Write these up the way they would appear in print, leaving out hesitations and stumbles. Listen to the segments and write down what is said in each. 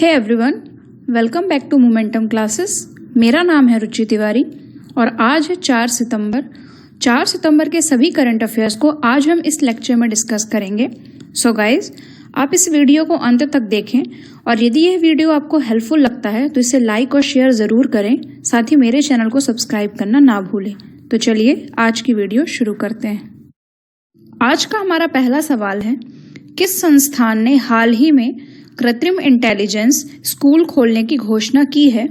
Hey everyone, welcome back to Momentum classes. मेरा नाम है रुचि तिवारी और आज है 4 सितंबर। 4 सितंबर के सभी करंट अफेयर्स को आज हम इस लेक्चर में डिस्कस करेंगे। सो गाइज, आप इस वीडियो को अंत तक देखें और यदि यह वीडियो आपको हेल्पफुल लगता है तो इसे लाइक और शेयर ज़रूर करें। साथ ही मेरे चैनल को सब्सक्राइब करना ना भूलें। तो चलिए आज की वीडियो शुरू करते हैं। आज का हमारा पहला सवाल है, किस संस्थान ने हाल ही में कृत्रिम इंटेलिजेंस स्कूल खोलने की घोषणा की है?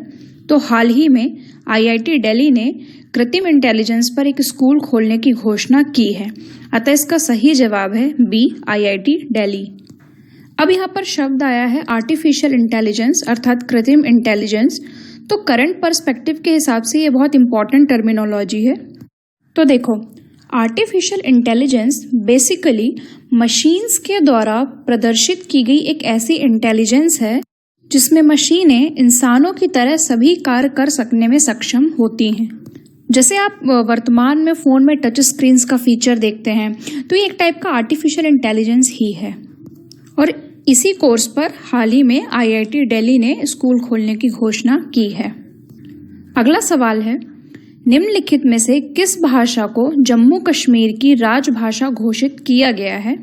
तो हाल ही में आईआईटी दिल्ली ने कृत्रिम इंटेलिजेंस पर एक स्कूल खोलने की घोषणा की है। अतः इसका सही जवाब है बी, आईआईटी दिल्ली। अब यहाँ पर शब्द आया है आर्टिफिशियल इंटेलिजेंस अर्थात कृत्रिम इंटेलिजेंस। तो करंट पर्सपेक्टिव के हिसाब से ये बहुत इंपॉर्टेंट टर्मिनोलॉजी है। तो देखो, आर्टिफिशियल इंटेलिजेंस बेसिकली मशीन्स के द्वारा प्रदर्शित की गई एक ऐसी इंटेलिजेंस है जिसमें मशीनें इंसानों की तरह सभी कार्य कर सकने में सक्षम होती हैं। जैसे आप वर्तमान में फ़ोन में टच स्क्रीन्स का फीचर देखते हैं, तो ये एक टाइप का आर्टिफिशियल इंटेलिजेंस ही है। और इसी कोर्स पर हाल ही में आईआईटी दिल्ली ने स्कूल खोलने की घोषणा की है। अगला सवाल है, निम्नलिखित में से किस भाषा को जम्मू कश्मीर की राजभाषा घोषित किया गया है?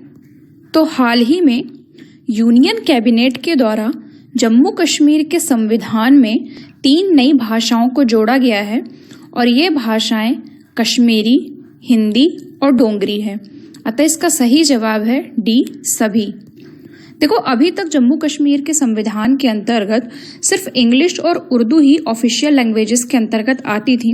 तो हाल ही में यूनियन कैबिनेट के द्वारा जम्मू कश्मीर के संविधान में 3 नई भाषाओं को जोड़ा गया है और ये भाषाएं कश्मीरी, हिंदी और डोगरी है। अतः इसका सही जवाब है डी, सभी। देखो, अभी तक जम्मू कश्मीर के संविधान के अंतर्गत सिर्फ इंग्लिश और उर्दू ही ऑफिशियल लैंग्वेजेस के अंतर्गत आती थी,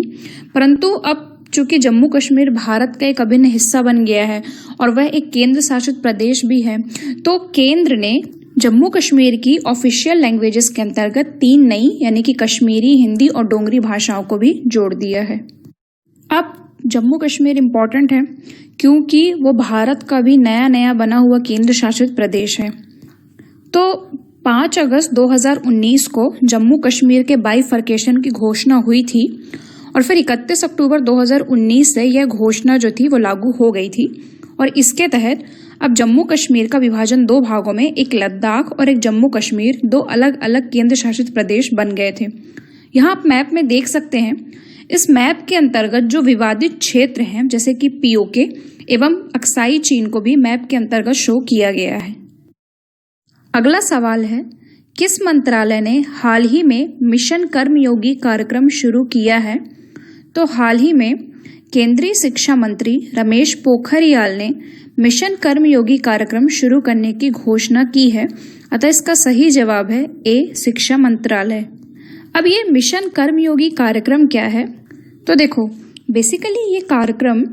परंतु अब चूंकि जम्मू कश्मीर भारत का एक अभिन्न हिस्सा बन गया है और वह एक केंद्र शासित प्रदेश भी है, तो केंद्र ने जम्मू कश्मीर की ऑफिशियल लैंग्वेजेस के अंतर्गत 3 नई यानी कि कश्मीरी, हिंदी और डोगरी भाषाओं को भी जोड़ दिया है। अब जम्मू कश्मीर इम्पोर्टेंट है क्योंकि वो भारत का भी नया बना हुआ केंद्र शासित प्रदेश है। तो 5 अगस्त 2019 को जम्मू कश्मीर के बाइफर्केशन की घोषणा हुई थी और फिर 31 अक्टूबर 2019 से यह घोषणा जो थी वो लागू हो गई थी। और इसके तहत अब जम्मू कश्मीर का विभाजन 2 भागों में, एक लद्दाख और एक जम्मू कश्मीर, 2 अलग अलग केंद्र शासित प्रदेश बन गए थे। यहाँ आप मैप में देख सकते हैं। इस मैप के अंतर्गत जो विवादित क्षेत्र हैं जैसे कि पीओके एवं अक्साई चीन को भी मैप के अंतर्गत शो किया गया है। अगला सवाल है, किस मंत्रालय ने हाल ही में मिशन कर्मयोगी कार्यक्रम शुरू किया है? तो हाल ही में केंद्रीय शिक्षा मंत्री रमेश पोखरियाल ने मिशन कर्मयोगी कार्यक्रम शुरू करने की घोषणा की है। अतः इसका सही जवाब है ए, शिक्षा मंत्रालय। अब ये मिशन कर्मयोगी कार्यक्रम क्या है? तो देखो, बेसिकली ये कार्यक्रम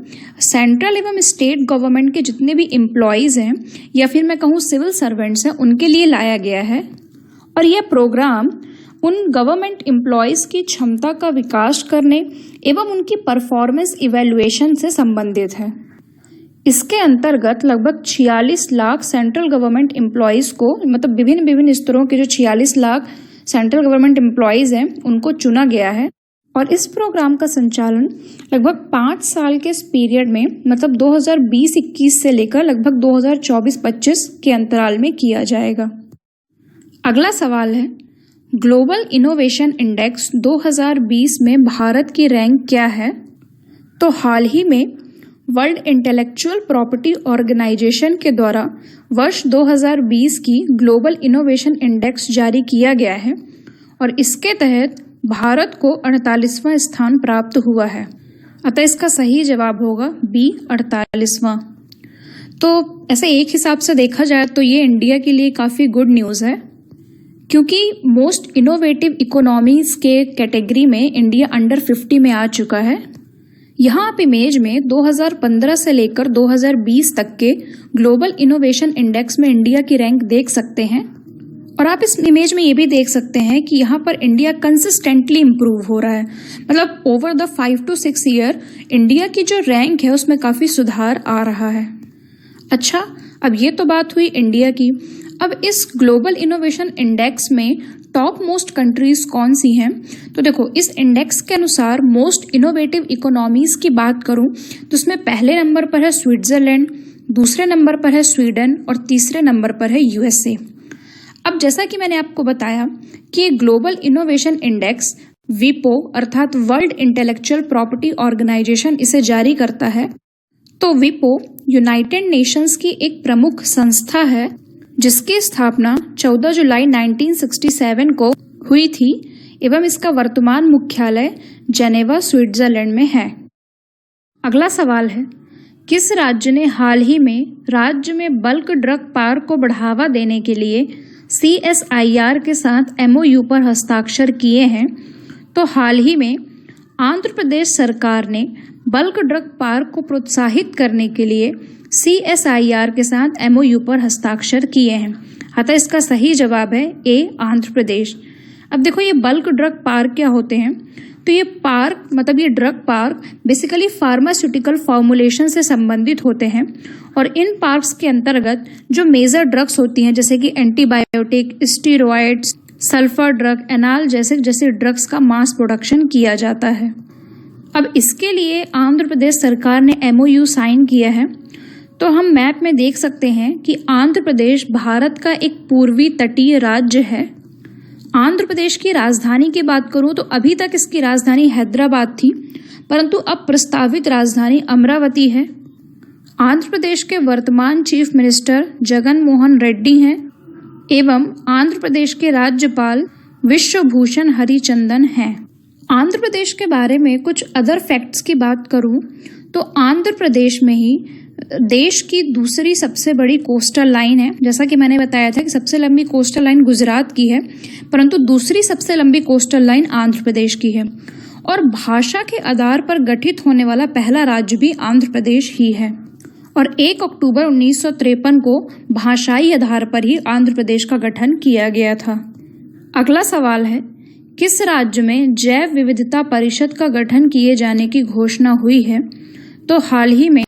सेंट्रल एवं स्टेट गवर्नमेंट के जितने भी एम्प्लॉयज़ हैं या फिर मैं कहूँ सिविल सर्वेंट्स हैं, उनके लिए लाया गया है। और यह प्रोग्राम उन गवर्नमेंट एम्प्लॉयज़ की क्षमता का विकास करने एवं उनकी परफॉर्मेंस इवैल्यूएशन से संबंधित है। इसके अंतर्गत लगभग 46 लाख सेंट्रल गवर्नमेंट एम्प्लॉयज़ को, मतलब विभिन्न स्तरों के जो 46 लाख सेंट्रल गवर्नमेंट एम्प्लॉयज़ हैं उनको चुना गया है। और इस प्रोग्राम का संचालन लगभग 5 साल के इस पीरियड में, मतलब 2020-21 से लेकर लगभग 2024-25 के अंतराल में किया जाएगा। अगला सवाल है, ग्लोबल इनोवेशन इंडेक्स 2020 में भारत की रैंक क्या है? तो हाल ही में वर्ल्ड इंटेलेक्चुअल प्रॉपर्टी ऑर्गेनाइजेशन के द्वारा वर्ष 2020 की ग्लोबल इनोवेशन इंडेक्स जारी किया गया है और इसके तहत भारत को 48वां स्थान प्राप्त हुआ है। अतः इसका सही जवाब होगा बी, 48वां। तो ऐसे एक हिसाब से देखा जाए तो ये इंडिया के लिए काफ़ी गुड न्यूज़ है क्योंकि मोस्ट इनोवेटिव इकोनॉमीज के कैटेगरी में इंडिया अंडर 50 में आ चुका है। यहाँ आप इमेज में 2015 से लेकर 2020 तक के ग्लोबल इनोवेशन इंडेक्स में इंडिया की रैंक देख सकते हैं। और आप इस इमेज में ये भी देख सकते हैं कि यहाँ पर इंडिया कंसिस्टेंटली इम्प्रूव हो रहा है। मतलब over the 5 to 6 year India की जो रैंक है उसमें काफ़ी सुधार आ रहा है। अच्छा, अब ये तो बात हुई इंडिया की। अब इस ग्लोबल इनोवेशन इंडेक्स में टॉप मोस्ट कंट्रीज कौन सी हैं? तो देखो, इस इंडेक्स के अनुसार मोस्ट इनोवेटिव इकोनॉमीज की बात करूं तो उसमें पहले नंबर पर है स्विट्जरलैंड, दूसरे नंबर पर है स्वीडन और तीसरे नंबर पर है यूएसए। अब जैसा कि मैंने आपको बताया कि ग्लोबल इनोवेशन इंडेक्स विपो अर्थात वर्ल्ड इंटेलेक्चुअल प्रॉपर्टी ऑर्गेनाइजेशन इसे जारी करता है। तो विपो यूनाइटेड नेशंस की एक प्रमुख संस्था है जिसकी स्थापना 14 जुलाई 1967 को हुई थी एवं इसका वर्तमान मुख्यालय जेनेवा स्विट्जरलैंड में है। अगला सवाल है, किस राज्य ने हाल ही में राज्य में बल्क ड्रग पार्क को बढ़ावा देने के लिए CSIR के साथ MOU पर हस्ताक्षर किए हैं? तो हाल ही में आंध्र प्रदेश सरकार ने बल्क ड्रग पार्क को प्रोत्साहित करने के लिए CSIR के साथ MOU पर हस्ताक्षर किए हैं। अतः इसका सही जवाब है A आंध्र प्रदेश। अब देखो ये बल्क ड्रग पार्क क्या होते हैं, तो ये पार्क मतलब ये drug park basically pharmaceutical formulation से संबंधित होते हैं और इन पार्क्स के अंतर्गत जो मेजर ड्रग्स होती हैं जैसे कि antibiotic, steroids, sulphur drug, anal जैसे ड्रग्स का मास प्रोडक्शन किया जाता है। अब इसके लिए आंध्र प्रदेश सरकार ने MOU साइन किया है। तो हम मैप में देख सकते हैं कि आंध्र प्रदेश भारत का एक पूर्वी तटीय राज्य है। आंध्र प्रदेश की राजधानी की बात करूं तो अभी तक इसकी राजधानी हैदराबाद थी, परंतु अब प्रस्तावित राजधानी अमरावती है। आंध्र प्रदेश के वर्तमान चीफ मिनिस्टर जगन मोहन रेड्डी हैं एवं आंध्र प्रदेश के राज्यपाल विश्वभूषण हरिचंदन हैं। आंध्र प्रदेश के बारे में कुछ अदर फैक्ट्स की बात करूं तो आंध्र प्रदेश में ही देश की दूसरी सबसे बड़ी कोस्टल लाइन है। जैसा कि मैंने बताया था कि सबसे लंबी कोस्टल लाइन गुजरात की है, परंतु दूसरी सबसे लंबी कोस्टल लाइन आंध्र प्रदेश की है। और भाषा के आधार पर गठित होने वाला पहला राज्य भी आंध्र प्रदेश ही है और 1 अक्टूबर 1953 को भाषाई आधार पर ही आंध्र प्रदेश का गठन किया गया था। अगला सवाल है, किस राज्य में जैव विविधता परिषद का गठन किए जाने की घोषणा हुई है? तो हाल ही में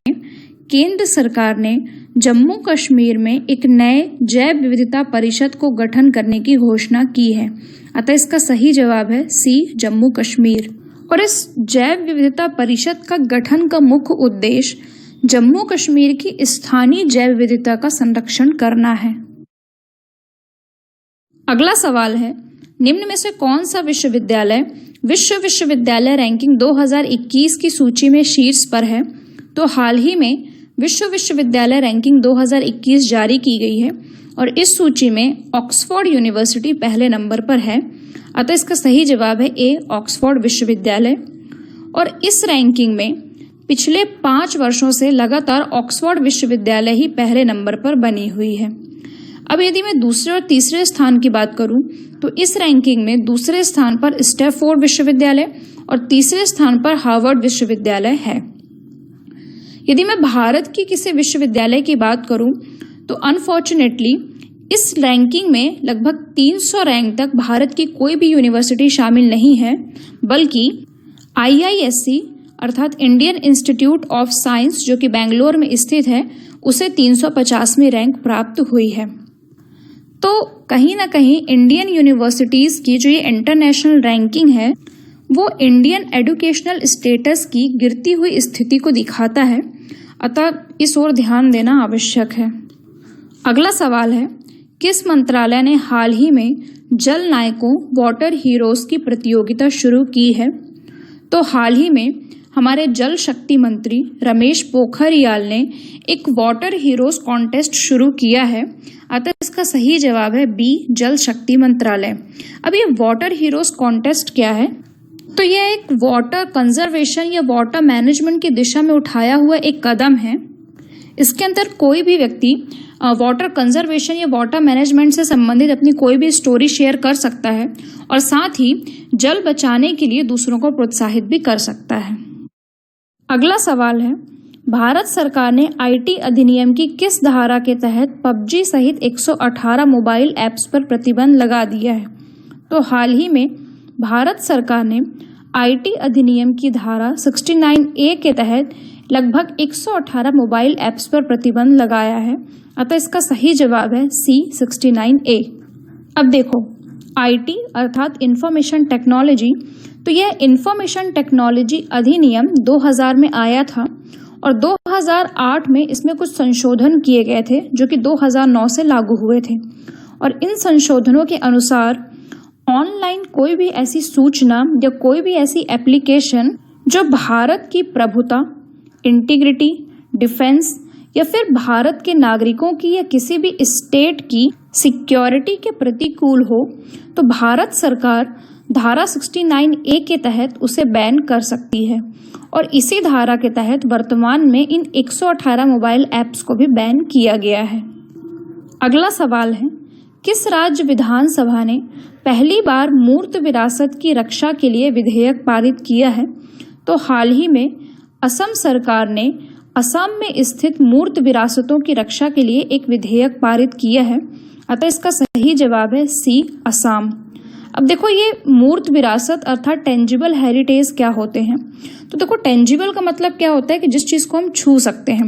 केंद्र सरकार ने जम्मू कश्मीर में एक नए जैव विविधता परिषद को गठन करने की घोषणा की है। अतः इसका सही जवाब है C जम्मू कश्मीर। और इस जैव विविधता परिषद का गठन का मुख्य उद्देश्य जम्मू कश्मीर की स्थानीय जैव विविधता का संरक्षण करना है। अगला सवाल है, निम्न में से कौन सा विश्वविद्यालय विश्वविद्यालय रैंकिंग 2021 की सूची में शीर्ष पर है? तो हाल ही में विश्वविद्यालय रैंकिंग 2021 जारी की गई है और इस सूची में ऑक्सफोर्ड यूनिवर्सिटी पहले नंबर पर है। अतः इसका सही जवाब है A ऑक्सफोर्ड विश्वविद्यालय। और इस रैंकिंग में पिछले 5 वर्षों से लगातार ऑक्सफोर्ड विश्वविद्यालय ही पहले नंबर पर बनी हुई है। अब यदि मैं दूसरे और तीसरे स्थान की बात करूं तो इस रैंकिंग में दूसरे स्थान पर स्टैनफोर्ड विश्वविद्यालय और तीसरे स्थान पर हार्वर्ड विश्वविद्यालय है। यदि मैं भारत की किसी विश्वविद्यालय की बात करूं तो अनफॉर्चुनेटली इस रैंकिंग में लगभग 300 रैंक तक भारत की कोई भी यूनिवर्सिटी शामिल नहीं है, बल्कि IISc अर्थात इंडियन इंस्टीट्यूट ऑफ साइंस जो कि बेंगलोर में स्थित है उसे 350वीं रैंक प्राप्त हुई है। तो कहीं ना कहीं इंडियन यूनिवर्सिटीज की जो ये इंटरनेशनल रैंकिंग है वो इंडियन एजुकेशनल स्टेटस की गिरती हुई स्थिति को दिखाता है, अतः इस ओर ध्यान देना आवश्यक है। अगला सवाल है, किस मंत्रालय ने हाल ही में जल नायकों वाटर हीरोज की प्रतियोगिता शुरू की है? तो हाल ही में हमारे जल शक्ति मंत्री रमेश पोखरियाल ने एक वाटर हीरोज कॉन्टेस्ट शुरू किया है, अतः इसका सही जवाब है B जल शक्ति मंत्रालय। अब ये वाटर हीरोज कॉन्टेस्ट क्या है? तो यह एक वाटर कंजर्वेशन या वाटर मैनेजमेंट की दिशा में उठाया हुआ एक कदम है। इसके अंदर कोई भी व्यक्ति वाटर कंजर्वेशन या वाटर मैनेजमेंट से संबंधित अपनी कोई भी स्टोरी शेयर कर सकता है और साथ ही जल बचाने के लिए दूसरों को प्रोत्साहित भी कर सकता है। अगला सवाल है, भारत सरकार ने IT अधिनियम की किस धारा के तहत PUBG सहित 118 मोबाइल ऐप्स पर प्रतिबंध लगा दिया है? तो हाल ही में भारत सरकार ने IT अधिनियम की धारा 69A के तहत लगभग 118 मोबाइल ऐप्स पर प्रतिबंध लगाया है, अतः इसका सही जवाब है C 69A। अब देखो IT अर्थात इंफॉर्मेशन टेक्नोलॉजी, तो यह इंफॉर्मेशन टेक्नोलॉजी अधिनियम 2000 में आया था और 2008 में इसमें कुछ संशोधन किए गए थे जो कि 2009 से लागू हुए थे। और इन संशोधनों के अनुसार ऑनलाइन कोई भी ऐसी सूचना या कोई भी ऐसी एप्लीकेशन जो भारत की प्रभुता, इंटीग्रिटी, डिफेंस या फिर भारत के नागरिकों की या किसी भी स्टेट की सिक्योरिटी के प्रतिकूल हो, तो भारत सरकार धारा 69A के तहत उसे बैन कर सकती है। और इसी धारा के तहत वर्तमान में इन 118 मोबाइल ऐप्स को भी बैन किया गया है। अगला सवाल है, किस राज्य विधानसभा ने पहली बार मूर्त विरासत की रक्षा के लिए विधेयक पारित किया है? तो हाल ही में असम सरकार ने असम में स्थित मूर्त विरासतों की रक्षा के लिए एक विधेयक पारित किया है। अतः इसका सही जवाब है सी, असम। अब देखो, ये मूर्त विरासत अर्थात टेंजिबल हेरिटेज क्या होते हैं? तो देखो, टेंजिबल का मतलब क्या होता है कि जिस चीज़ को हम छू सकते हैं।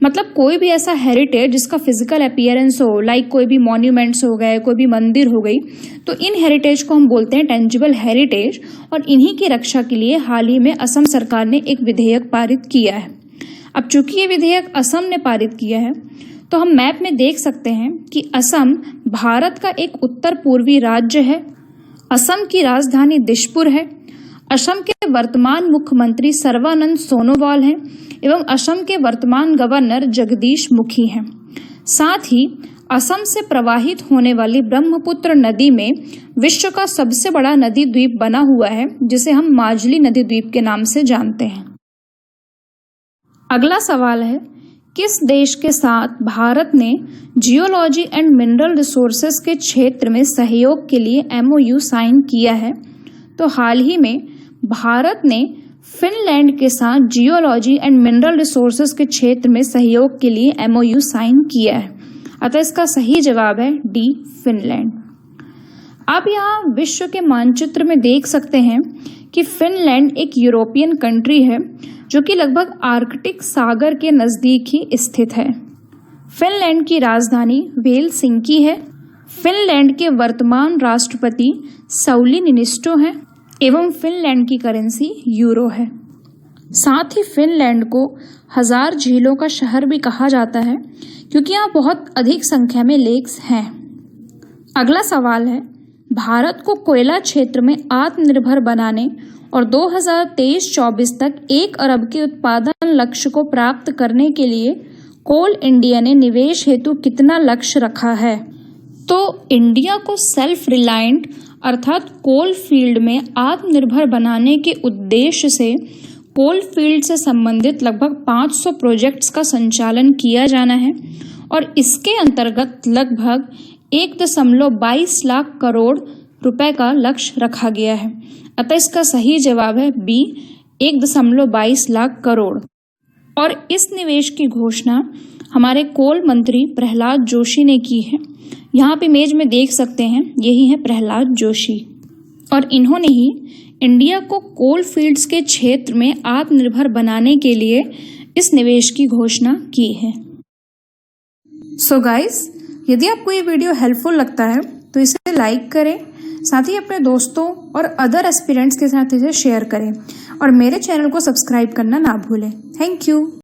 मतलब कोई भी ऐसा हेरिटेज जिसका फिजिकल अपीयरेंस हो, लाइक कोई भी मॉन्यूमेंट्स हो गए, कोई भी मंदिर हो गई, तो इन हेरिटेज को हम बोलते हैं टेंजिबल हेरिटेज। और इन्हीं की रक्षा के लिए हाल ही में असम सरकार ने एक विधेयक पारित किया है। अब चूंकि ये विधेयक असम ने पारित किया है, तो हम मैप में देख सकते हैं कि असम भारत का एक उत्तर पूर्वी राज्य है। असम की राजधानी दिसपुर है। असम के वर्तमान मुख्यमंत्री सर्बानंद सोनोवाल हैं एवं असम के वर्तमान गवर्नर जगदीश मुखी हैं। साथ ही असम से प्रवाहित होने वाली ब्रह्मपुत्र नदी में विश्व का सबसे बड़ा नदी द्वीप बना हुआ है, जिसे हम माजुली नदी द्वीप के नाम से जानते हैं। अगला सवाल है, किस देश के साथ भारत ने जियोलॉजी एंड मिनरल रिसोर्सेज के क्षेत्र में सहयोग के लिए MOU साइन किया है? तो हाल ही में भारत ने फिनलैंड के साथ जियोलॉजी एंड मिनरल रिसोर्सेज के क्षेत्र में सहयोग के लिए MOU साइन किया है। अतः इसका सही जवाब है डी, फिनलैंड। आप यहाँ विश्व के मानचित्र में देख सकते हैं कि फिनलैंड एक यूरोपियन कंट्री है जो कि लगभग आर्कटिक सागर के नज़दीक ही स्थित है। फिनलैंड की राजधानी हेलसिंकी है। फिनलैंड के वर्तमान राष्ट्रपति सौली निनिस्टो हैं एवं फिनलैंड की करेंसी यूरो है। साथ ही फिनलैंड को 1000 झीलों का शहर भी कहा जाता है, क्योंकि यहाँ बहुत अधिक संख्या में लेक्स हैं। अगला सवाल है, भारत को कोयला क्षेत्र में आत्मनिर्भर बनाने और 2023-24 तक 1 अरब के उत्पादन लक्ष्य को प्राप्त करने के लिए कोल इंडिया ने निवेश हेतु कितना लक्ष्य रखा है? तो इंडिया को सेल्फ रिलायंट अर्थात कोल फील्ड में आत्मनिर्भर बनाने के उद्देश्य से कोल फील्ड से संबंधित लगभग 500 प्रोजेक्ट्स का संचालन किया जाना है और इसके अंतर्गत लगभग 1.22 लाख करोड़ रुपए का लक्ष्य रखा गया है। अतः इसका सही जवाब है बी, 1.22 लाख करोड़। और इस निवेश की घोषणा हमारे कोल मंत्री प्रहलाद जोशी ने की है। यहाँ पे इमेज में देख सकते हैं, यही है प्रहलाद जोशी। और इन्होंने ही इंडिया को कोल फील्ड्स के क्षेत्र में आत्मनिर्भर बनाने के लिए इस निवेश की घोषणा की है। सो गाइस, यदि आपको ये वीडियो हेल्पफुल लगता है तो इसे लाइक करें, साथ ही अपने दोस्तों और अदर एस्पिरेंट्स के साथ इसे शेयर करें और मेरे चैनल को सब्सक्राइब करना ना भूलें। Thank you.